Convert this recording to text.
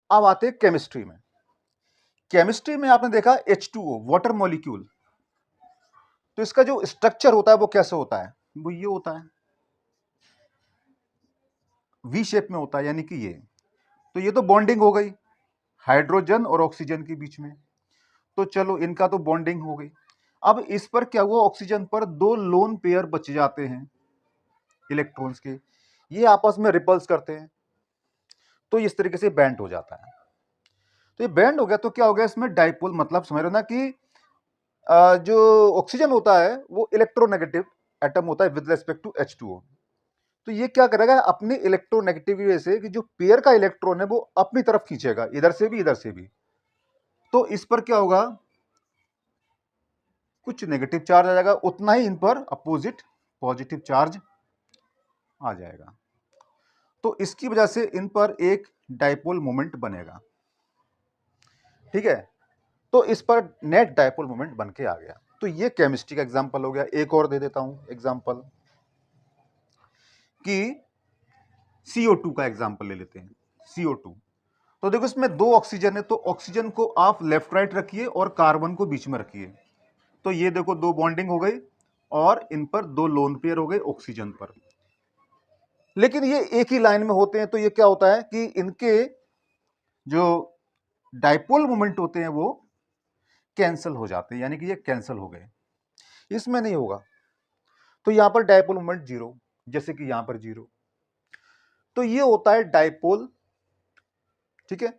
अब आते हैं केमिस्ट्री में। केमिस्ट्री में आपने देखा H2O वाटर मॉलिक्यूल, तो इसका जो स्ट्रक्चर होता है वो कैसे होता है, वो ये होता है, वी शेप में होता है, यानी कि ये। तो ये तो बॉन्डिंग हो गई हाइड्रोजन और ऑक्सीजन के बीच में, तो चलो इनका तो बॉन्डिंग हो गई। अब इस पर क्या हुआ, ऑक्सीजन पर दो लोन पेयर बच जाते हैं इलेक्ट्रॉन्स के, ये आपस में रिपल्स करते हैं, तो इस तरीके से बैंड हो जाता है। तो ये बैंड हो गया तो क्या हो गया, इसमें डाइपोल, मतलब समझ रहे हो ना कि जो ऑक्सीजन होता है वो इलेक्ट्रोनेगेटिव एटम होता है विद रेस्पेक्ट टू H2O। तो ये क्या करेगा, अपनी इलेक्ट्रोनेगेटिविटी से कि जो पेयर का इलेक्ट्रॉन है वो अपनी तरफ खींचेगा, इधर से भी इधर से भी। तो इस पर क्या होगा, कुछ नेगेटिव चार्ज आ जाएगा, उतना ही इन पर अपोजिट पॉजिटिव चार्ज आ जाएगा। तो इसकी वजह से इन पर एक डाइपोल मोमेंट बनेगा, ठीक है। तो इस पर नेट डाइपोल मोमेंट बन के आ गया। तो ये केमिस्ट्री का एग्जांपल हो गया। एक और दे देता हूं एग्जांपल, कि CO2 का एग्जांपल ले लेते हैं। CO2, तो देखो इसमें दो ऑक्सीजन है, तो ऑक्सीजन को आप लेफ्ट राइट रखिए और कार्बन को बीच में रखिए, तो ये देखो दो बॉन्डिंग हो गई और इन पर दो लोन पेयर हो गए ऑक्सीजन पर। लेकिन ये एक ही लाइन में होते हैं, तो ये क्या होता है कि इनके जो डाइपोल मोमेंट होते हैं वो कैंसिल हो जाते हैं, यानी कि ये कैंसिल हो गए, इसमें नहीं होगा। तो यहां पर डाइपोल मोमेंट जीरो, जैसे कि यहां पर जीरो। तो ये होता है डाइपोल, ठीक है।